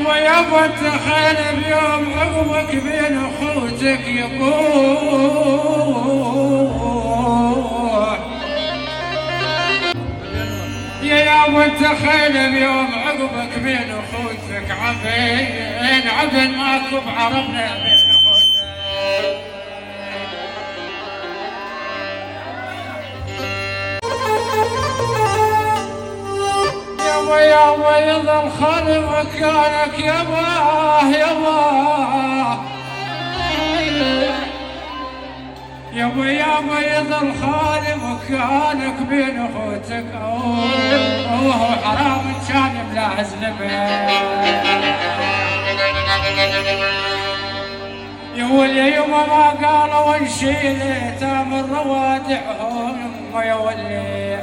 يابا تخيل بيوم عقبك بين اخوتك يقول يابا تخيل بيوم عقبك بين اخوتك عبين ماكو بعربنا بين اخوتك يابا يظل خالي مكانك يابا يظل خالي مكانك بين اخوتك اوه حرام كان ملاحظ لبه يا ولي يما ما قالوا نشيل تامر روادعهم يا ولي